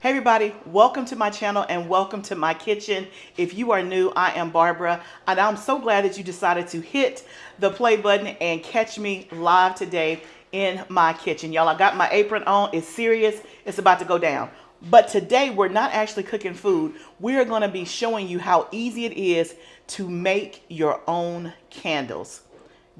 Hey everybody, welcome to my channel and welcome to my kitchen. If you are new, I am Barbara and I'm so glad that you decided to hit the play button and catch me live today in my kitchen. Y'all, I got my apron on. It's serious. It's about to go down. But today we're not actually cooking food. We're going to be showing you how easy it is to make your own candles.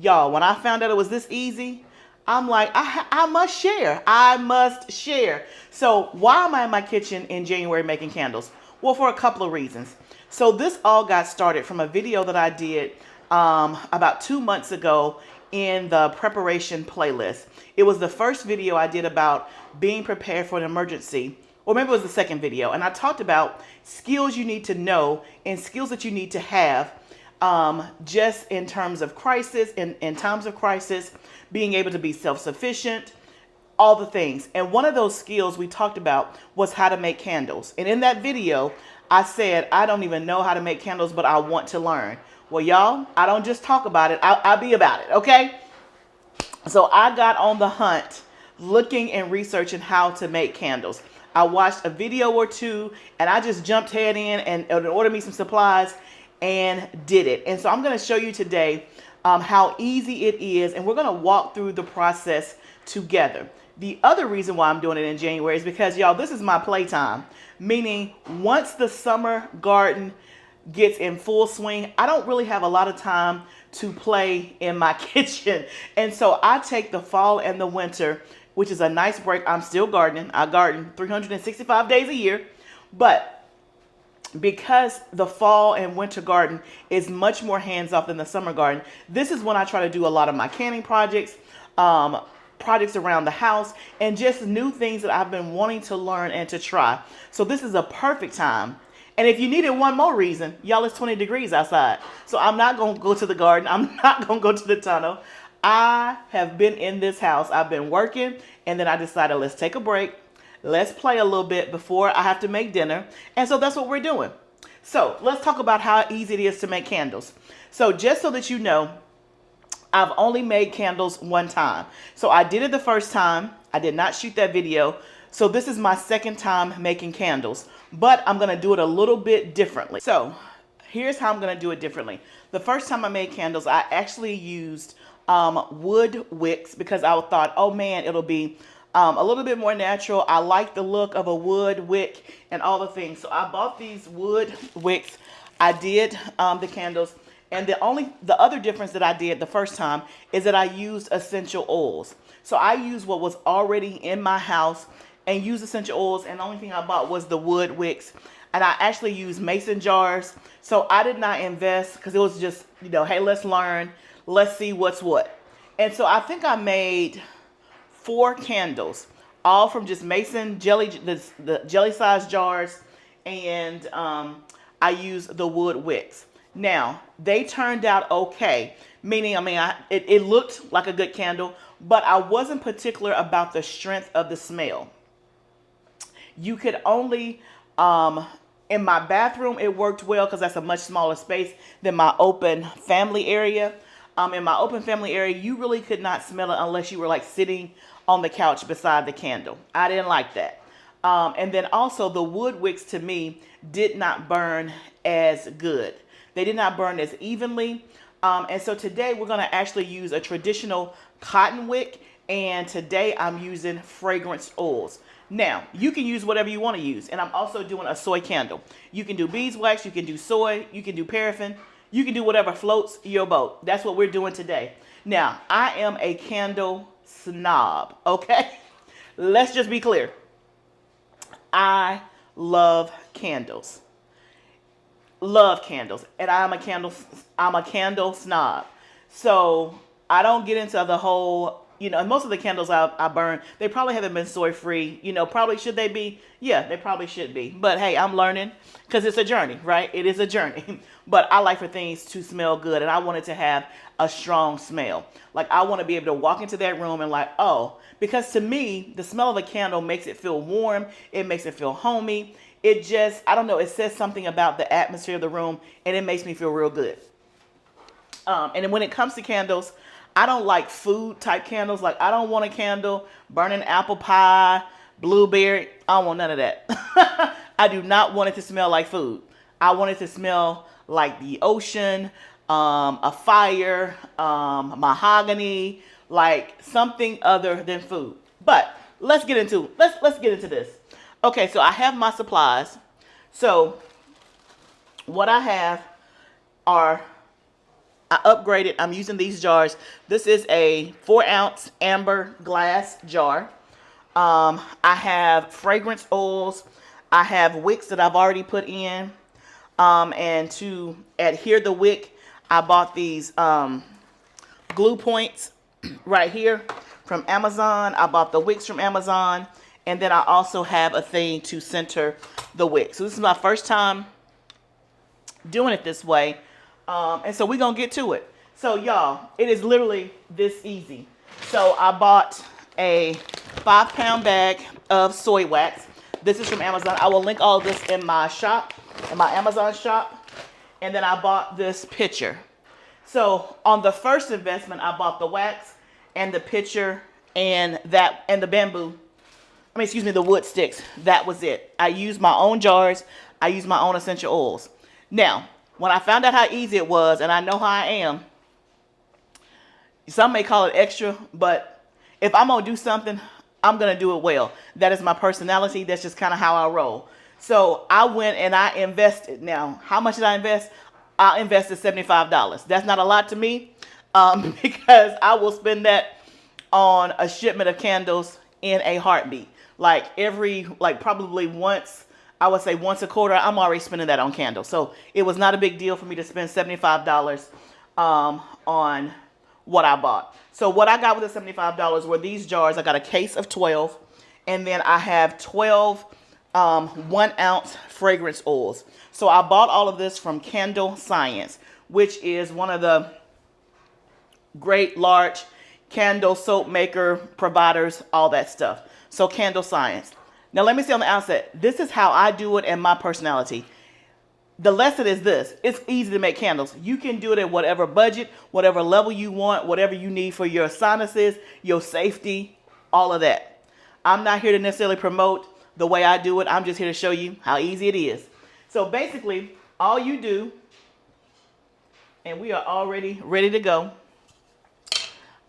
Y'all, when I found out it was this easy, I'm like, I must share. I must share. So why am I in my kitchen in January making candles? Well, for a couple of reasons. So this all got started from a video that I did about 2 months ago in the preparation playlist. It was the first video I did about being prepared for an emergency, or maybe it was the second video. And I talked about skills you need to know and skills that you need to have just in terms of crisis, in times of crisis, being able to be self-sufficient, all the things. And one of those skills we talked about was how to make candles. And in that video, I said, I don't even know how to make candles, but I want to learn. Well, y'all, I don't just talk about it. I'll be about it, okay? So I got on the hunt looking and researching how to make candles. I watched a video or two and I just jumped head in and ordered me some supplies and did it. And so I'm going to show you today how easy it is, and we're going to walk through the process together. The other reason why I'm doing it in January is because, y'all, this is my playtime, meaning once the summer garden gets in full swing, I don't really have a lot of time to play in my kitchen. And so I take the fall and the winter, which is a nice break. I'm still gardening. I garden 365 days a year, but because the fall and winter garden is much more hands-off than the summer garden, this is when I try to do a lot of my canning projects, projects around the house, and just new things that I've been wanting to learn and to try. So this is a perfect time. And if you needed one more reason, y'all, it's 20 degrees outside. So I'm not going to go to the garden. I'm not going to go to the tunnel. I have been in this house. I've been working, and then I decided, let's take a break. Let's play a little bit before I have to make dinner. And so that's what we're doing. So let's talk about how easy it is to make candles. So just so that you know, I've only made candles one time. So I did it the first time. I did not shoot that video. So this is my second time making candles, but I'm going to do it a little bit differently. So here's how I'm going to do it differently. The first time I made candles, I actually used wood wicks because I thought, oh man, it'll be a little bit more natural. I like the look of a wood wick and all the things. So I bought these wood wicks. I did the candles. And the other difference that I did the first time is that I used essential oils. So I used what was already in my house and used essential oils. And the only thing I bought was the wood wicks. And I actually used mason jars. So I did not invest because it was just, hey, let's learn. Let's see what's what. And so I think I made 4 candles, all from just mason the jelly size jars, and I used the wood wicks. Now they turned out okay, meaning it looked like a good candle, but I wasn't particular about the strength of the smell. You could only in my bathroom it worked well because that's a much smaller space than my open family area. In my open family area, you really could not smell it unless you were like sitting on the couch beside the candle. I didn't like that. And then also the wood wicks to me did not burn as good. They did not burn as evenly. And so today we're going to actually use a traditional cotton wick. And today I'm using fragrance oils. Now, you can use whatever you want to use. And I'm also doing a soy candle. You can do beeswax, you can do soy, you can do paraffin. You can do whatever floats your boat. That's what we're doing today. Now, I am a candle snob, okay? Let's just be clear. I love candles. Love candles. And I'm a candle snob. So I don't get into the whole, and most of the candles I burn, they probably haven't been soy free. Probably should they be? Yeah, they probably should be. But hey, I'm learning because it's a journey, right? It is a journey. But I like for things to smell good, and I want it to have a strong smell. Like I want to be able to walk into that room and like, oh, because to me, the smell of a candle makes it feel warm. It makes it feel homey. It just, I don't know, it says something about the atmosphere of the room, and it makes me feel real good. And then when it comes to candles, I don't like food type candles. Like I don't want a candle burning apple pie, blueberry. I don't want none of that. I do not want it to smell like food. I want it to smell like the ocean, a fire, mahogany, like something other than food. But let's get into this. Okay, so I have my supplies. So what I have are, I upgraded. I'm using these jars. This is a 4-ounce amber glass jar. I have fragrance oils. I have wicks that I've already put in. And to adhere the wick, I bought these glue points right here from Amazon. I bought the wicks from Amazon. And then I also have a thing to center the wick. So this is my first time doing it this way. And so we're going to get to it. So y'all, it is literally this easy. So I bought a 5-pound bag of soy wax. This is from Amazon. I will link all of this in my shop, in my Amazon shop. And then I bought this pitcher. So on the first investment, I bought the wax and the pitcher and the bamboo. The wood sticks. That was it. I used my own jars. I used my own essential oils. Now, when I found out how easy it was, and I know how I am, some may call it extra, but if I'm going to do something, I'm going to do it well. That is my personality. That's just kind of how I roll. So I went and I invested. Now, how much did I invest? I invested $75. That's not a lot to me, because I will spend that on a shipment of candles in a heartbeat. Probably once, I would say once a quarter, I'm already spending that on candles. So it was not a big deal for me to spend $75 on what I bought. So what I got with the $75 were these jars. I got a case of 12, and then I have 12 1-ounce fragrance oils. So I bought all of this from Candle Science, which is one of the great large candle soap maker providers, all that stuff. So Candle Science. Now let me say on the outset, this is how I do it and my personality. The lesson is this: it's easy to make candles. You can do it at whatever budget, whatever level you want, whatever you need for your sinuses, your safety, all of that. I'm not here to necessarily promote the way I do it. I'm just here to show you how easy it is. So basically, all you do, and we are already ready to go.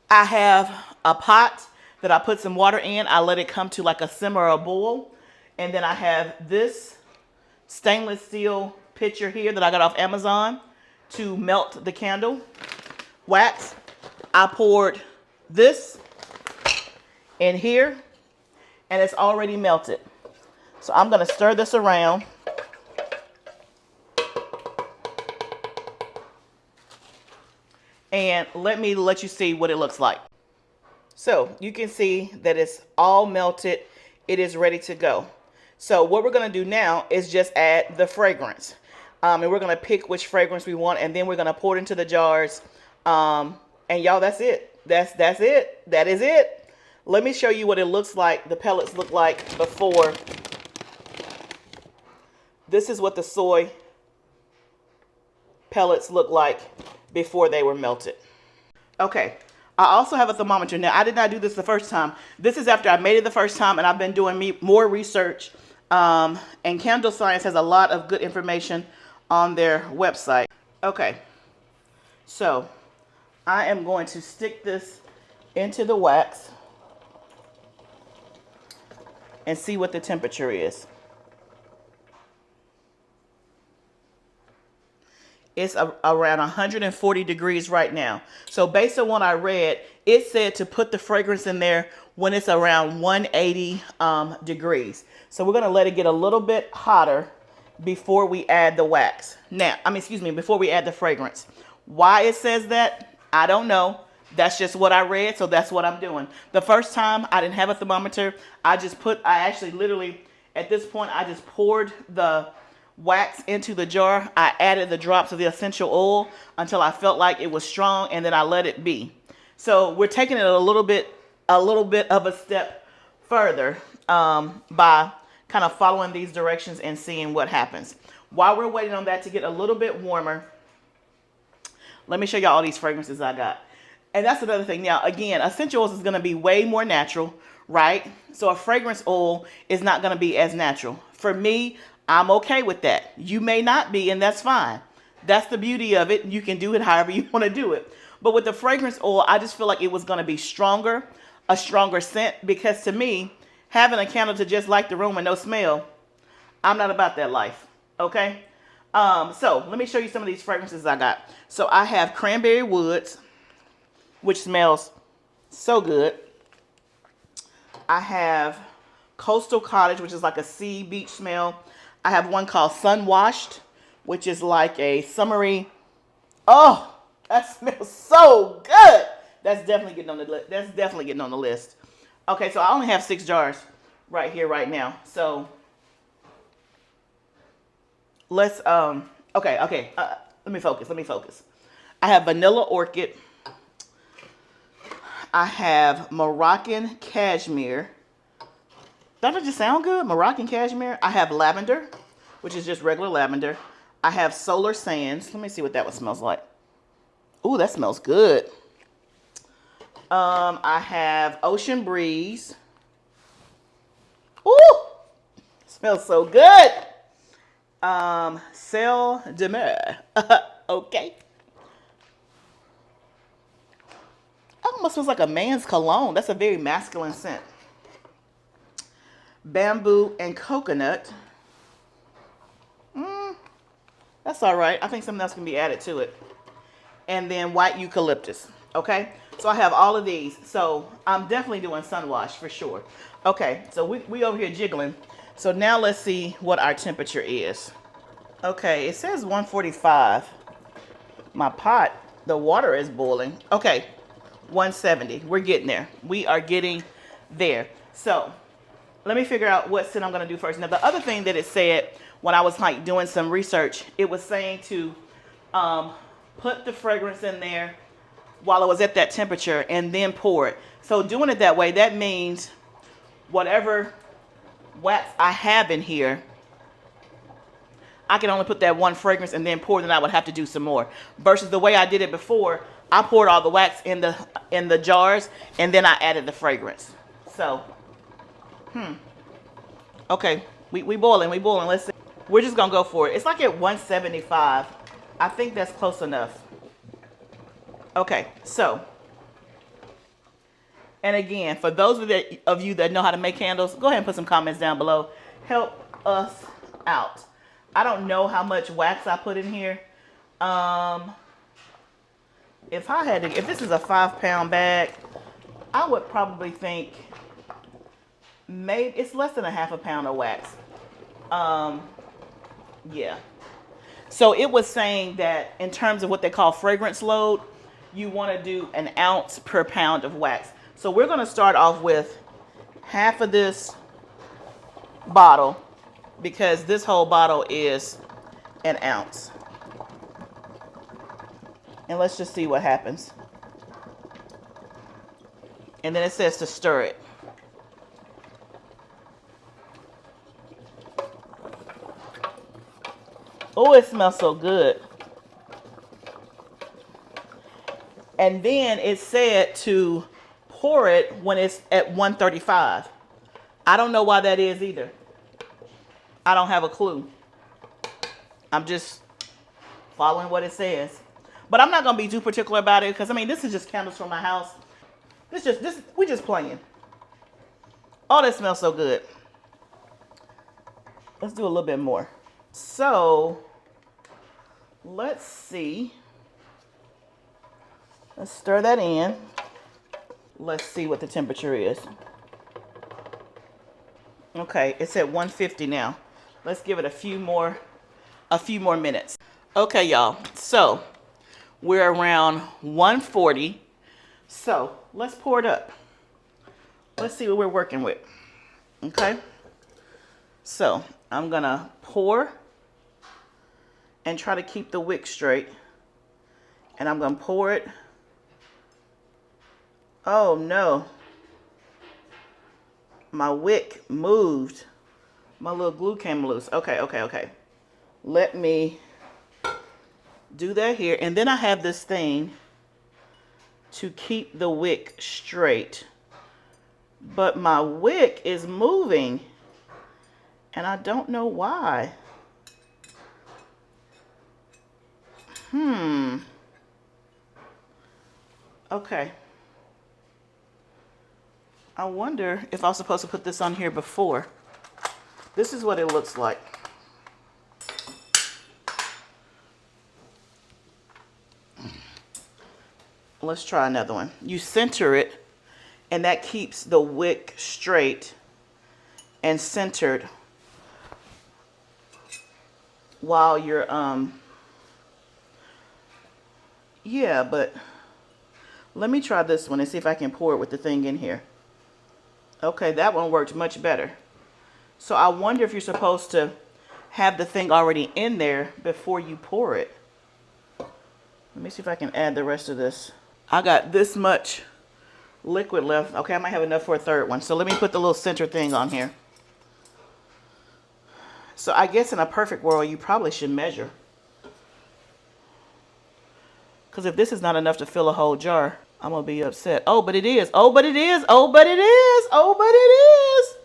I have a pot that I put some water in. I let it come to like a simmer or a boil. And then I have this stainless steel pitcher here that I got off Amazon to melt the candle wax. I poured this in here and it's already melted. So I'm going to stir this around. And let you see what it looks like. So you can see that it's all melted. It is ready to go. So what we're going to do now is just add the fragrance. And we're going to pick which fragrance we want. And then we're going to pour it into the jars. And y'all, that's it. That's it. That is it. Let me show you what it looks like. The pellets look like before. This is what the soy pellets look like before they were melted. Okay. I also have a thermometer. Now, I did not do this the first time. This is after I made it the first time, and I've been doing more research. And Candle Science has a lot of good information on their website. Okay, so I am going to stick this into the wax and see what the temperature is. It's around 140 degrees right now. So based on what I read, it said to put the fragrance in there when it's around 180 degrees. So we're going to let it get a little bit hotter before we add the wax. Now, before we add the fragrance. Why it says that, I don't know. That's just what I read, so that's what I'm doing. The first time I didn't have a thermometer. I actually literally, at this point, I just poured the wax into the jar. I added the drops of the essential oil until I felt like it was strong, and then I let it be. So we're taking it a little bit of a step further by kind of following these directions and seeing what happens. While we're waiting on that to get a little bit warmer, let me show you all these fragrances I got. And that's another thing. Now, again, essential oils is going to be way more natural. right? So a fragrance oil is not going to be as natural. For me, I'm okay with that. You may not be, and that's fine. That's the beauty of it. You can do it however you want to do it. But with the fragrance oil, I just feel like it was going to be stronger, a stronger scent, because to me, having a candle to just light the room and no smell, I'm not about that life. Okay? So let me show you some of these fragrances I got. So I have Cranberry Woods, which smells so good. I have Coastal Cottage, which is like a sea beach smell. I have one called Sun Washed, which is like a summery. Oh, that smells so good. That's definitely getting on the list. That's definitely getting on the list. Okay, so I only have 6 jars right here right now. So let's okay. Let me focus. I have Vanilla Orchid. I have Moroccan Cashmere. Doesn't it just sound good? Moroccan Cashmere. I have Lavender, which is just regular lavender. I have Solar Sands. Let me see what that one smells like. Ooh, that smells good. I have Ocean Breeze. Ooh, smells so good. Celle de Mer. Okay. That almost smells like a man's cologne. That's a very masculine scent. Bamboo and Coconut. That's all right. I think something else can be added to it. And then White Eucalyptus. Okay, so I have all of these. So I'm definitely doing Sun Wash for sure. Okay, so we over here jiggling. So now let's see what our temperature is. Okay, it says 145. My pot, the water is boiling. Okay, 170. We're getting there. We are getting there. So let me figure out what scent I'm going to do first. Now, the other thing that it said when I was like doing some research, it was saying to put the fragrance in there while it was at that temperature and then pour it. So doing it that way, that means whatever wax I have in here, I can only put that one fragrance and then pour, then I would have to do some more. Versus the way I did it before, I poured all the wax in the jars and then I added the fragrance. So, okay, we boiling. Let's see. We're just gonna go for it. It's like at 175. I think that's close enough. Okay, so, and again, for those of you that know how to make candles, go ahead and put some comments down below. Help us out. I don't know how much wax I put in here. If this is a 5-pound bag, I would probably think maybe it's less than a half a pound of wax. Yeah. So it was saying that in terms of what they call fragrance load, you want to do 1 ounce per pound of wax. So we're going to start off with half of this bottle because this whole bottle is 1 ounce. And let's just see what happens. And then it says to stir it. Oh, it smells so good. And then it said to pour it when it's at 135. I don't know why that is either. I don't have a clue. I'm just following what it says. But I'm not going to be too particular about it because, I mean, this is just candles from my house. We just playing. Oh, that smells so good. Let's do a little bit more. So, let's see. Let's stir that in. Let's see what the temperature is. Okay, it's at 150 now. Let's give it a few more minutes. Okay, y'all. So, we're around 140. So, let's pour it up. Let's see what we're working with. Okay? So, I'm going to pour and try to keep the wick straight. And I'm going to pour it. Oh no. My wick moved. My little glue came loose. Okay. Let me do that here. And then I have this thing to keep the wick straight. but my wick is moving and I don't know why. Okay. I wonder if I was supposed to put this on here before. This is what it looks like. Let's try another one. You center it, and that keeps the wick straight and centered while you're, yeah, but let me try this one and see if I can pour it with the thing in here. Okay, that one worked much better. So I wonder if you're supposed to have the thing already in there before you pour it. Let me see if I can add the rest of this. I got this much liquid left. Okay, I might have enough for a third one. So let me put the little center thing on here. So I guess in a perfect world, you probably should measure. Because if this is not enough to fill a whole jar, I'm going to be upset. Oh, but it is. Oh, but it is. Oh, but it is. Oh, but it is.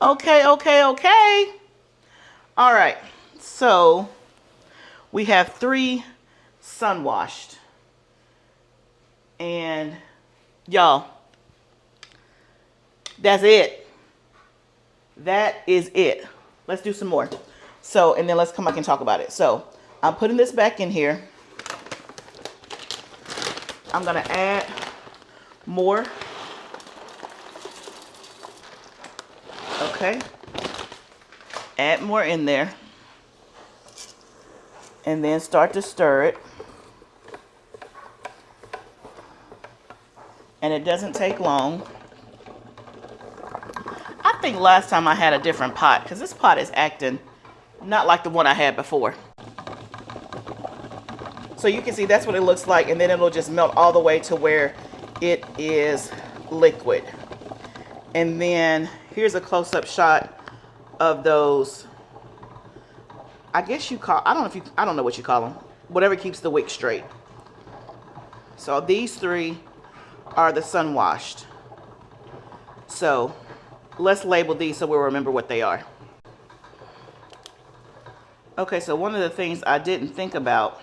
Okay, okay, okay. All right. So we have 3 sun washed. And y'all, that's it. That is it. Let's do some more. So, and then let's come back and talk about it. So I'm putting this back in here. I'm going to add more. Okay. Add more in there. And then start to stir it. And it doesn't take long. I think last time I had a different pot because this pot is acting not like the one I had before. So you can see that's what it looks like, and then it'll just melt all the way to where it is liquid. And then here's a close-up shot of those. I guess you call, I don't know what you call them. Whatever keeps the wick straight. So these 3 are the sun washed. So let's label these so we'll remember what they are. Okay, so one of the things I didn't think about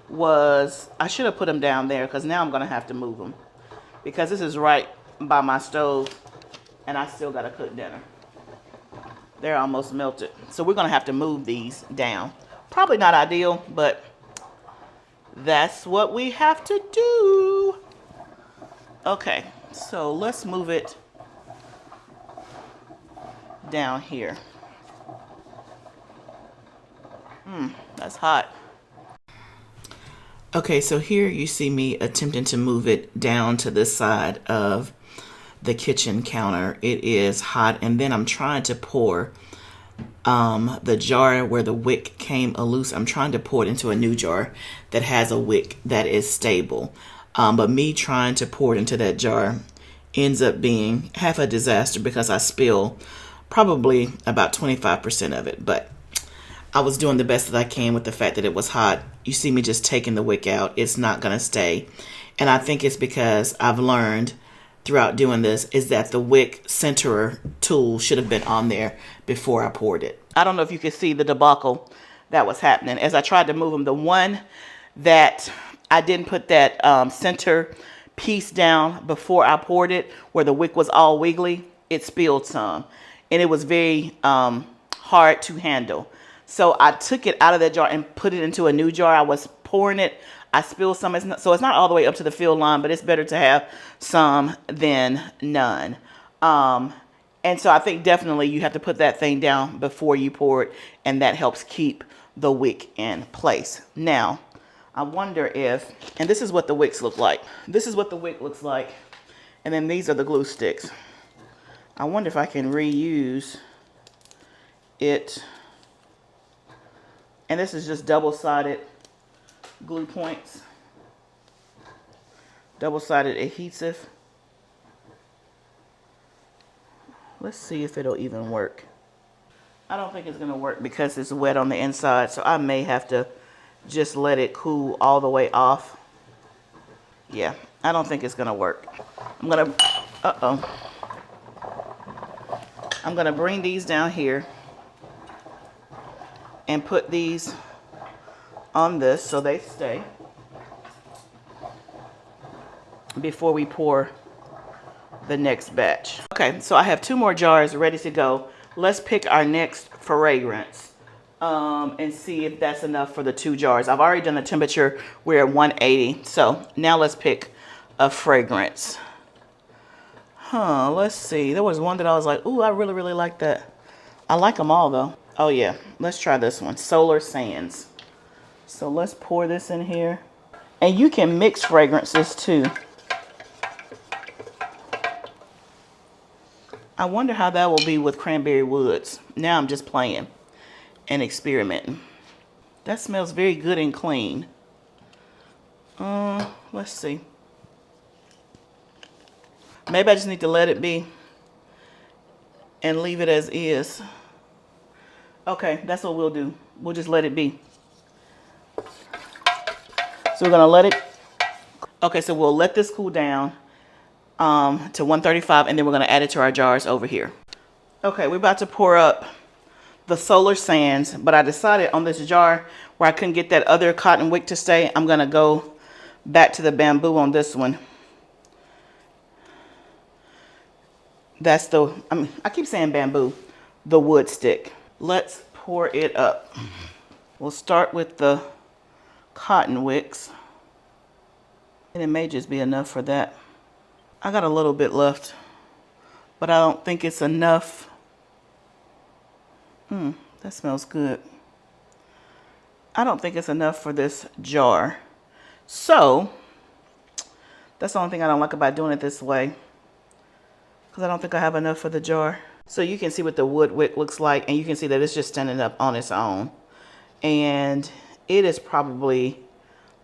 was I should have put them down there because now I'm going to have to move them because this is right by my stove and I still got to cook dinner. They're almost melted. So we're going to have to move these down. Probably not ideal, but that's what we have to do. Okay, so let's move it down here. That's hot. Okay, so here you see me attempting to move it down to this side of the kitchen counter. It is hot, and then I'm trying to pour the jar where the wick came loose. I'm trying to pour it into a new jar that has a wick that is stable. But me trying to pour it into that jar ends up being half a disaster because I spill probably about 25% of it. But I was doing the best that I can with the fact that it was hot. You see me just taking the wick out. It's not going to stay. And I think it's because I've learned throughout doing this is that the wick centerer tool should have been on there before I poured it. I don't know if you can see the debacle that was happening. As I tried to move them, the one that I didn't put that center piece down before I poured it, where the wick was all wiggly, it spilled some. And it was very hard to handle. So I took it out of that jar and put it into a new jar. I was pouring it. I spilled some. So it's not all the way up to the fill line, but it's better to have some than none. And so I think definitely you have to put that thing down before you pour it, and that helps keep the wick in place. Now, I wonder if, and this is what the wicks look like. This is what the wick looks like. And then these are the glue sticks. I wonder if I can reuse it. And this is just double-sided glue points. Double-sided adhesive. Let's see if it'll even work. I don't think it's going to work because it's wet on the inside, so I may have to just let it cool all the way off. Yeah, I don't think it's going to work. I'm going to, I'm going to bring these down here and put these on this so they stay before we pour the next batch. Okay, so I have 2 more jars ready to go. Let's pick our next fragrance and see if that's enough for the 2 jars. I've already done the temperature. We're at 180. So now let's pick a fragrance. Let's see. There was one that I was like, ooh, I really, really like that. I like them all though. Oh yeah, let's try this one, Solar Sands. So let's pour this in here. And you can mix fragrances too. I wonder how that will be with Cranberry Woods. Now I'm just playing and experimenting. That smells very good and clean. Let's see. Maybe I just need to let it be and leave it as is. Okay, that's what we'll do. We'll just let it be. So we're gonna let it. Okay, so we'll let this cool down to 135, and then we're gonna add it to our jars over here. Okay, we're about to pour up the Solar Sands, but I decided on this jar where I couldn't get that other cotton wick to stay, I'm gonna go back to the bamboo on this one. That's the, I keep saying bamboo, the wood stick. Let's pour it up. We'll start with the cotton wicks, and it may just be enough for that. I got a little bit left, but I don't think it's enough. That smells good. I don't think it's enough for this jar. So that's the only thing I don't like about doing it this way, because I don't think I have enough for the jar. So you can see what the wood wick looks like, and you can see that it's just standing up on its own. And it is probably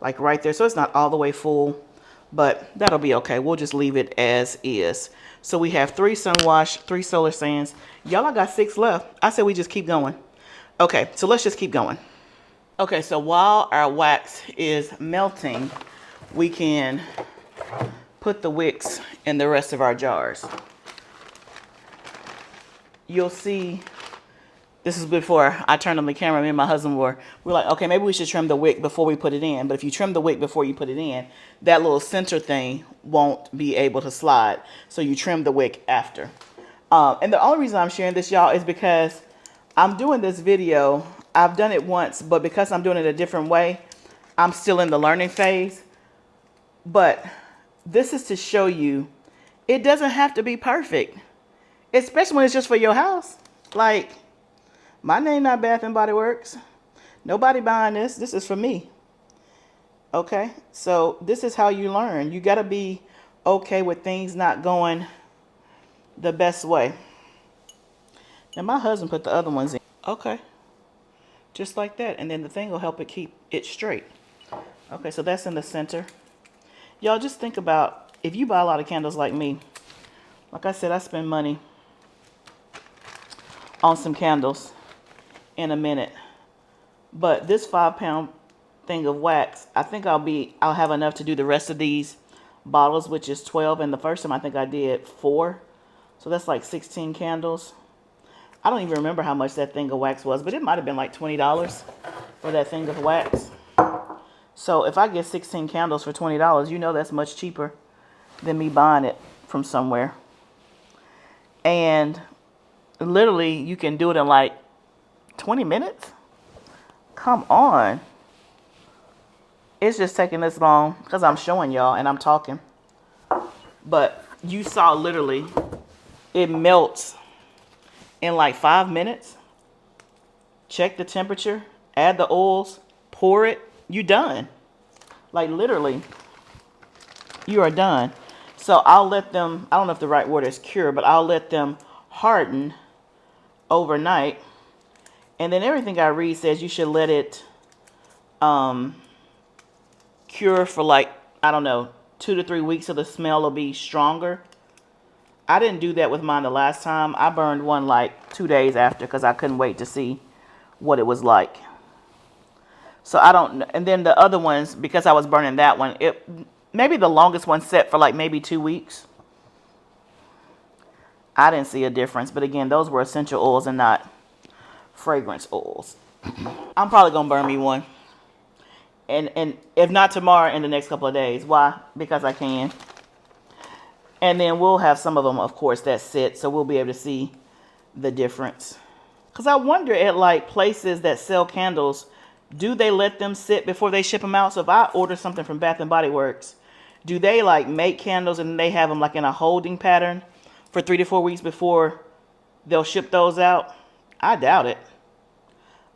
like right there. So it's not all the way full, but that'll be okay. We'll just leave it as is. So we have 3 sun wash, 3 Solar Sands. Y'all, I got 6 left. I said we just keep going. Okay, so let's just keep going. Okay, so while our wax is melting, we can put the wicks in the rest of our jars. You'll see, this is before I turned on the camera. Me and my husband we're like, okay, maybe we should trim the wick before we put it in. But if you trim the wick before you put it in, that little center thing won't be able to slide. So you trim the wick after. And the only reason I'm sharing this, y'all, is because I'm doing this video. I've done it once, but because I'm doing it a different way, I'm still in the learning phase. But this is to show you it doesn't have to be perfect, especially when it's just for your house. Like, my name not Bath and Body Works. Nobody buying this. This is for me. Okay, so this is how you learn. You got to be okay with things not going the best way. Now my husband put the other ones in. Okay, just like that, and then the thing will help it keep it straight. Okay, so that's in the center. Y'all just think about, if you buy a lot of candles like me, like I said, I spend money on some candles in a minute. But this 5-pound thing of wax, I think I'll have enough to do the rest of these bottles, which is 12. And the first time I think I did 4. So that's like 16 candles. I don't even remember how much that thing of wax was, but it might have been like $20 for that thing of wax. So if I get 16 candles for $20, you know that's much cheaper than me buying it from somewhere. And literally you can do it in like 20 minutes. Come on. It's just taking this long because I'm showing y'all and I'm talking. But you saw literally it melts in like 5 minutes. Check the temperature, add the oils, pour it, you done. Like literally, you are done. So I'll let them, I don't know if the right word is cure, but I'll let them harden overnight. And then everything I read says you should let it cure for like, I don't know, 2 to 3 weeks so the smell will be stronger. I didn't do that with mine the last time. I burned one like 2 days after because I couldn't wait to see what it was like. So I don't, and then the other ones, because I was burning that one, maybe the longest one set for like maybe 2 weeks. I didn't see a difference, but again, those were essential oils and not fragrance oils. I'm probably gonna burn me one, and if not tomorrow, in the next couple of days. Why? Because I can. And then we'll have some of them, of course, that sit, so we'll be able to see the difference. Because I wonder at like places that sell candles, do they let them sit before they ship them out? So if I order something from Bath and Body Works, do they like make candles and they have them like in a holding pattern for 3 to 4 weeks before they'll ship those out? I doubt it.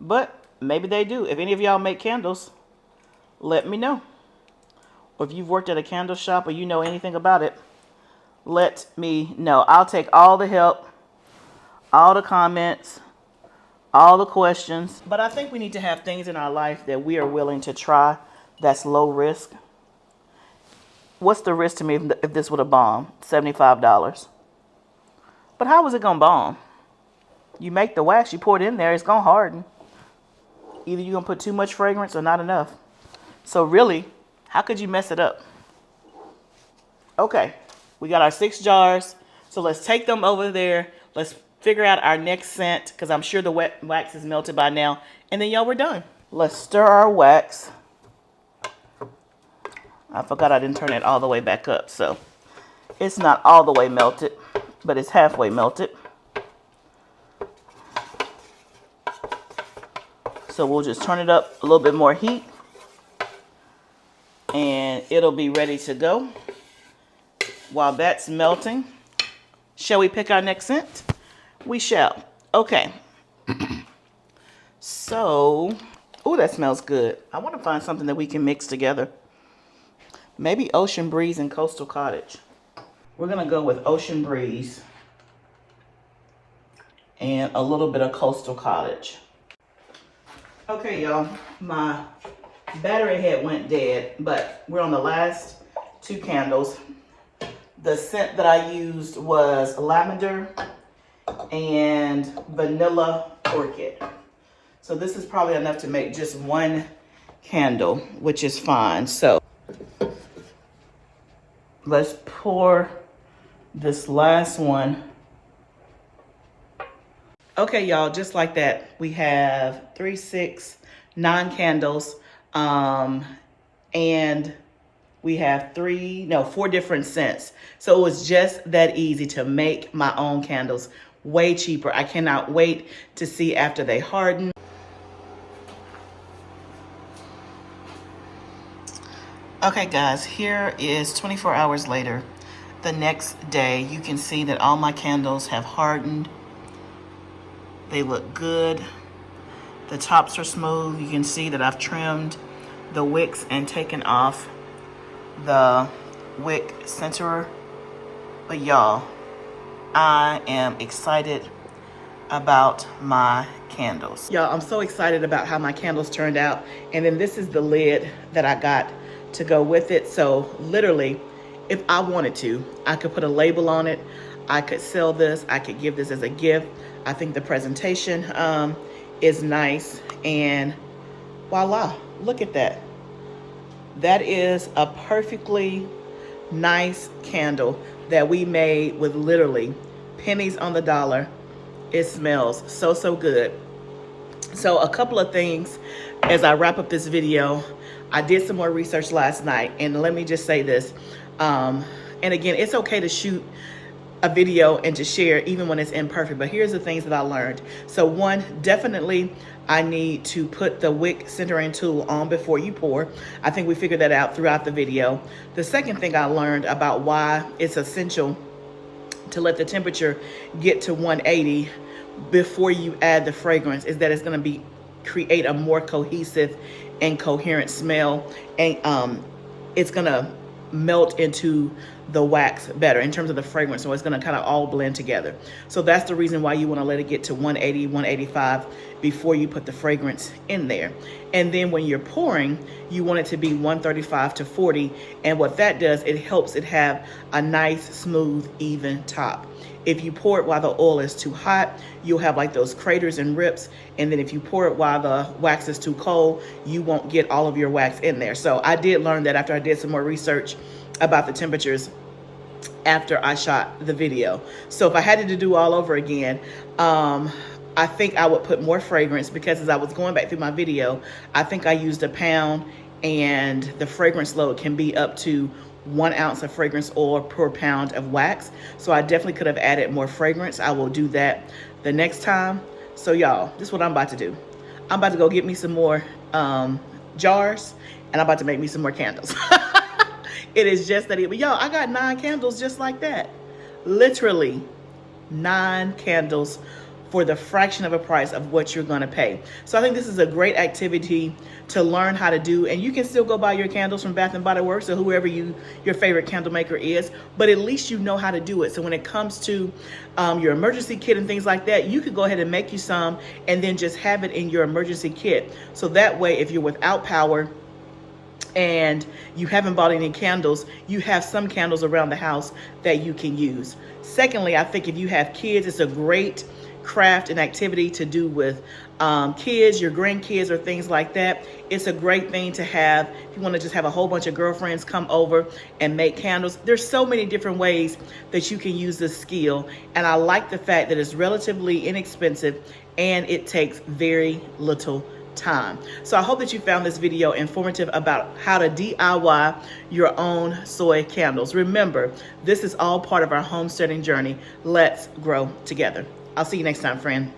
But maybe they do. If any of y'all make candles, let me know. Or if you've worked at a candle shop or you know anything about it, let me know. I'll take all the help, all the comments, all the questions. But I think we need to have things in our life that we are willing to try that's low risk. What's the risk to me if this would have bombed? $75. But how was it going to bomb? You make the wax, you pour it in there, it's going to harden. Either you're going to put too much fragrance or not enough. So really, how could you mess it up? Okay, we got our 6 jars. So let's take them over there. Let's figure out our next scent, because I'm sure the wet wax is melted by now. And then, y'all, we're done. Let's stir our wax. I forgot I didn't turn it all the way back up, so it's not all the way melted, but it's halfway melted. So we'll just turn it up a little bit more heat, and it'll be ready to go. While that's melting, shall we pick our next scent? We shall. Okay. So, oh, that smells good. I want to find something that we can mix together. Maybe Ocean Breeze and Coastal Cottage. We're going to go with Ocean Breeze and a little bit of Coastal Cottage. Okay, y'all. My battery had went dead, but we're on the last 2 candles. The scent that I used was lavender and vanilla orchid. So this is probably enough to make just 1 candle, which is fine. So let's pour this last one. Okay, y'all, just like that, we have 3, 6, 9 candles, and we have 4 different scents. So it was just that easy to make my own candles. Way cheaper. I cannot wait to see after they harden. Okay, guys, here is 24 hours later. The next day, you can see that all my candles have hardened. They look good. The tops are smooth. You can see that I've trimmed the wicks and taken off the wick centerer. But y'all, I am excited about my candles. Y'all, I'm so excited about how my candles turned out. And then this is the lid that I got to go with it. So literally, if I wanted to, I could put a label on it. I could sell this. I could give this as a gift. I think the presentation is nice. And voila, look at that. That is a perfectly nice candle that we made with literally pennies on the dollar. It smells so, so good. So a couple of things as I wrap up this video. I did some more research last night, and let me just say this. And again, it's okay to shoot a video and to share even when it's imperfect, but here's the things that I learned. So 1, definitely I need to put the wick centering tool on before you pour. I think we figured that out throughout the video. The second thing I learned about why it's essential to let the temperature get to 180 before you add the fragrance is that it's going to create a more cohesive and coherent smell, and it's going to melt into the wax better in terms of the fragrance. So it's going to kind of all blend together. So that's the reason why you want to let it get to 180, 185 before you put the fragrance in there. And then when you're pouring, you want it to be 135 to 40. And what that does, it helps it have a nice, smooth, even top. If you pour it while the oil is too hot, you'll have like those craters and rips. And then if you pour it while the wax is too cold, you won't get all of your wax in there. So I did learn that after I did some more research about the temperatures. after I shot the video. So if I had to do all over again, I think I would put more fragrance, because as I was going back through my video, I think I used a pound, and the fragrance load can be up to 1 ounce of fragrance oil per pound of wax. So I definitely could have added more fragrance. I will do that the next time. So y'all, this is what I'm about to do. I'm about to go get me some more jars, and I'm about to make me some more candles. It is just that, but y'all, I got 9 candles just like that. Literally 9 candles for the fraction of a price of what you're gonna pay. So I think this is a great activity to learn how to do, and you can still go buy your candles from Bath & Body Works or whoever your favorite candle maker is, but at least you know how to do it. So when it comes to your emergency kit and things like that, you could go ahead and make you some and then just have it in your emergency kit. So that way, if you're without power and you haven't bought any candles, you have some candles around the house that you can use. Secondly, I think if you have kids, it's a great craft and activity to do with kids, your grandkids, or things like that. It's a great thing to have if you want to just have a whole bunch of girlfriends come over and make candles. There's so many different ways that you can use this skill, and I like the fact that it's relatively inexpensive and it takes very little time. So I hope that you found this video informative about how to DIY your own soy candles. Remember, this is all part of our homesteading journey. Let's grow together. I'll see you next time, friend.